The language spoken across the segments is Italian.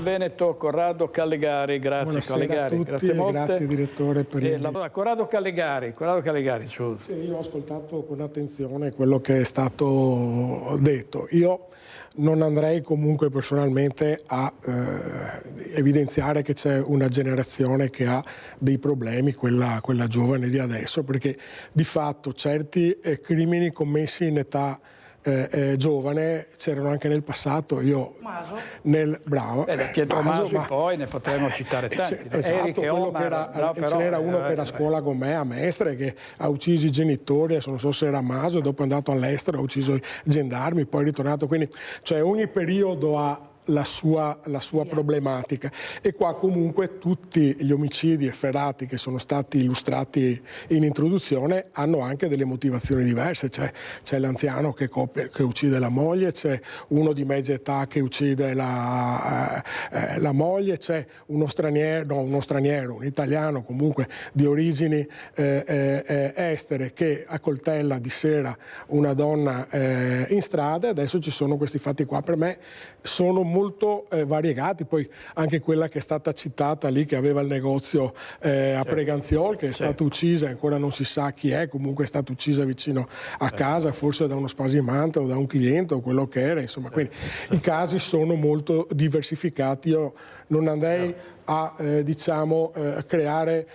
Veneto, Corrado Callegari. Grazie. Buonasera Callegari. a tutti, Grazie molte. grazie direttore per il... Corrado Callegari, Sì, io ho ascoltato con attenzione quello che è stato detto. Io non andrei comunque personalmente a evidenziare che c'è una generazione che ha dei problemi, quella giovane di adesso, perché di fatto certi crimini commessi in età giovane c'erano anche nel passato. Io Maso. Bravo, Da Pietro Maso in poi ne potremmo citare tanti. Esatto, ce n'era uno che era a scuola con me a Mestre, che ha ucciso i genitori, adesso non so se era Maso, dopo è andato all'estero, ha ucciso i gendarmi, poi è ritornato. Quindi cioè ogni periodo ha la sua problematica, e qua comunque tutti gli omicidi efferati che sono stati illustrati in introduzione hanno anche delle motivazioni diverse. C'è l'anziano che uccide la moglie, c'è uno di mezza età che uccide la moglie, c'è un italiano comunque di origini estere che accoltella di sera una donna in strada, e adesso ci sono questi fatti qua. Per me sono molto variegati. Poi anche quella che è stata citata lì, che aveva il negozio a Preganziol, che è stata uccisa, ancora non si sa chi è, comunque è stata uccisa vicino a casa, forse da uno spasimante o da un cliente o quello che era, insomma. Quindi i casi sono molto diversificati. Io non andrei a creare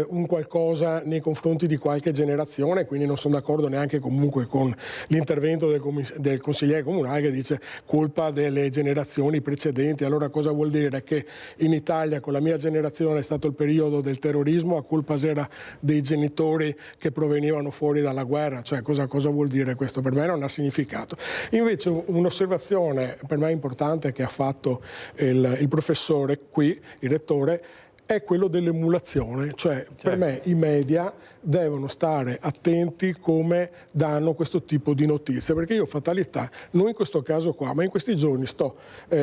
un qualcosa nei confronti di qualche generazione, quindi non sono d'accordo neanche comunque con l'intervento del consigliere comunale che dice colpa delle generazioni precedenti. Allora cosa vuol dire? Che in Italia con la mia generazione è stato il periodo del terrorismo, a colpa era dei genitori che provenivano fuori dalla guerra? Cioè cosa vuol dire questo? Per me non ha significato. Invece un'osservazione per me importante che ha fatto il professore qui, il rettore, è quello dell'emulazione. Cioè per me i media devono stare attenti come danno questo tipo di notizie, perché io fatalità, non in questo caso qua, ma in questi giorni sto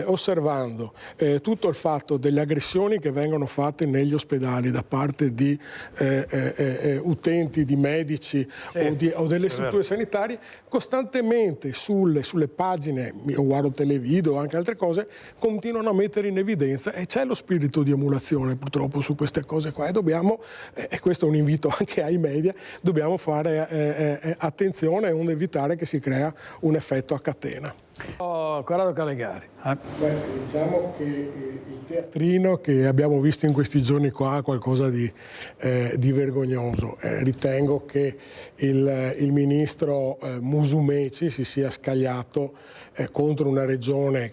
osservando tutto il fatto delle aggressioni che vengono fatte negli ospedali da parte di utenti, di medici o delle strutture sanitarie. Costantemente sulle pagine, io guardo televideo o anche altre cose, continuano a mettere in evidenza, e c'è lo spirito di emulazione purtroppo su queste cose qua, e dobbiamo, e questo è un invito anche ai media, dobbiamo fare attenzione e non evitare che si crea un effetto a catena. Corrado Callegari. Diciamo che il teatrino che abbiamo visto in questi giorni qua ha qualcosa di vergognoso. Ritengo che il ministro Musumeci si sia scagliato contro una regione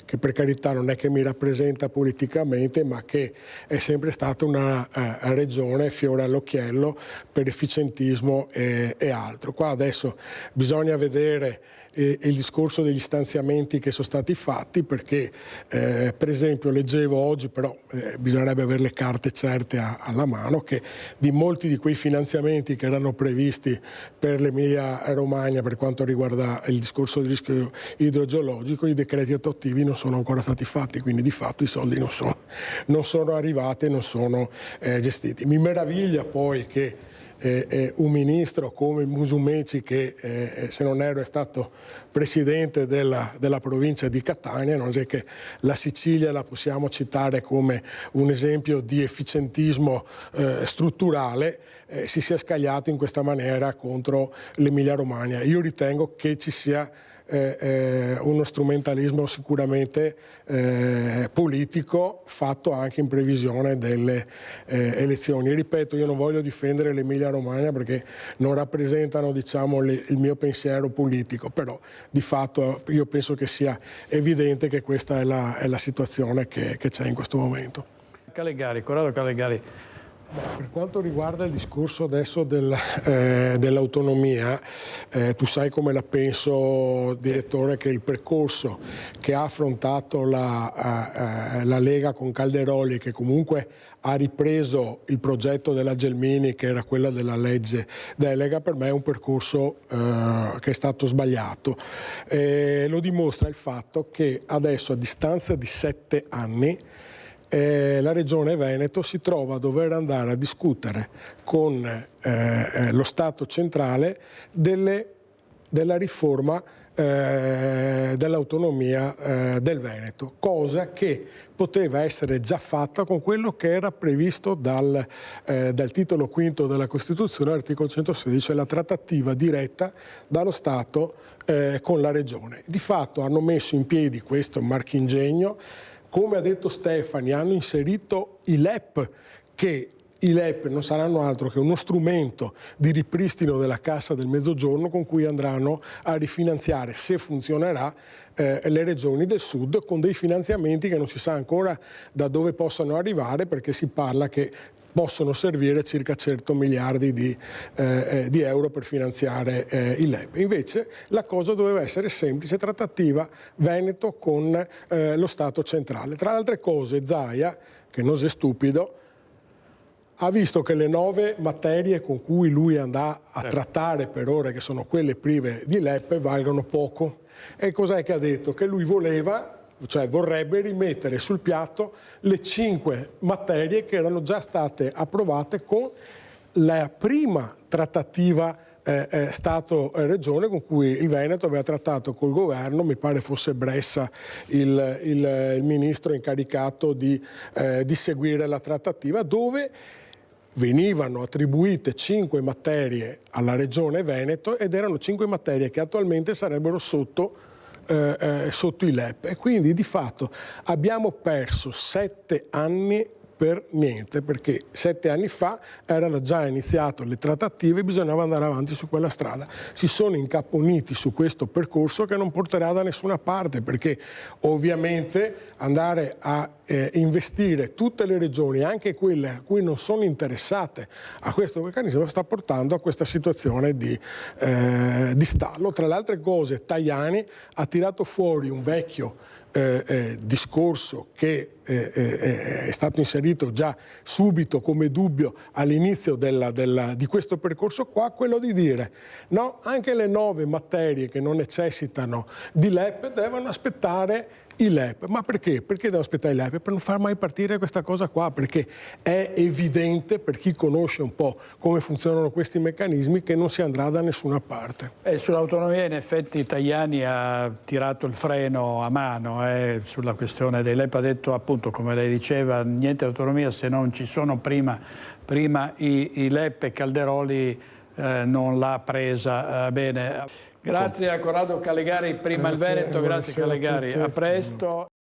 che per carità non è che mi rappresenta politicamente, ma che è sempre stata una regione fiore all'occhiello per efficientismo e altro. Qua adesso bisogna vedere il discorso degli stanziamenti che sono stati fatti, perché per esempio leggevo oggi, però bisognerebbe avere le carte certe alla mano, che di molti di quei finanziamenti che erano previsti per l'Emilia Romagna per quanto riguarda il discorso del rischio idrogeologico, i decreti attuativi non sono ancora stati fatti, quindi di fatto i soldi non sono arrivati, non sono gestiti. Mi meraviglia poi che un ministro come Musumeci, che se non erro è stato presidente della provincia di Catania, non è che la Sicilia la possiamo citare come un esempio di efficientismo strutturale, si sia scagliato in questa maniera contro l'Emilia Romagna. Io ritengo che ci sia uno strumentalismo sicuramente politico, fatto anche in previsione delle elezioni. Ripeto, io non voglio difendere l'Emilia Romagna perché non rappresentano, diciamo, il mio pensiero politico, però di fatto io penso che sia evidente che questa è la situazione che c'è in questo momento. Callegari, Corrado Callegari. Per quanto riguarda il discorso adesso dell'autonomia, tu sai come la penso, direttore, che il percorso che ha affrontato la Lega con Calderoli, che comunque ha ripreso il progetto della Gelmini, che era quella della legge delega, per me è un percorso che è stato sbagliato. Lo dimostra il fatto che adesso, a distanza di 7 anni, la Regione Veneto si trova a dover andare a discutere con lo Stato centrale della riforma dell'autonomia del Veneto, cosa che poteva essere già fatta con quello che era previsto dal titolo quinto della Costituzione, l'articolo 116, la trattativa diretta dallo Stato con la Regione. Di fatto hanno messo in piedi questo marchingegno, come ha detto Stefani, hanno inserito i LEP, che i LEP non saranno altro che uno strumento di ripristino della Cassa del Mezzogiorno con cui andranno a rifinanziare, se funzionerà, le regioni del sud con dei finanziamenti che non si sa ancora da dove possano arrivare, perché si parla che possono servire circa 100 miliardi di euro per finanziare i LEP. Invece la cosa doveva essere semplice, trattativa Veneto con lo Stato centrale. Tra le altre cose Zaia, che non è stupido, ha visto che le 9 materie con cui lui andrà a trattare per ora, che sono quelle prive di LEP, valgono poco. E cos'è che ha detto? Che lui vorrebbe rimettere sul piatto le 5 materie che erano già state approvate con la prima trattativa Stato-Regione, con cui il Veneto aveva trattato col governo, mi pare fosse Bressa il ministro incaricato di seguire la trattativa, dove venivano attribuite 5 materie alla Regione Veneto ed erano 5 materie che attualmente sarebbero sotto i LEP. E quindi di fatto abbiamo perso 7 anni per niente, perché 7 anni fa erano già iniziate le trattative e bisognava andare avanti su quella strada. Si sono incaponiti su questo percorso che non porterà da nessuna parte, perché ovviamente andare a investire tutte le regioni, anche quelle a cui non sono interessate a questo meccanismo, sta portando a questa situazione di stallo. Tra le altre cose, Tajani ha tirato fuori un vecchio discorso che è stato inserito già subito come dubbio all'inizio di questo percorso qua, quello di dire no, anche le 9 materie che non necessitano di LEP devono aspettare i LEP. Ma perché? Perché devono aspettare i LEP? Per non far mai partire questa cosa qua, perché è evidente per chi conosce un po' come funzionano questi meccanismi che non si andrà da nessuna parte. Sull'autonomia in effetti Tajani ha tirato il freno a mano sulla questione dei LEP, ha detto appunto, come lei diceva, niente autonomia se non ci sono prima i LEP, e Calderoli non l'ha presa bene. Grazie a Corrado Calegari, prima il Veneto, grazie Calegari, a presto.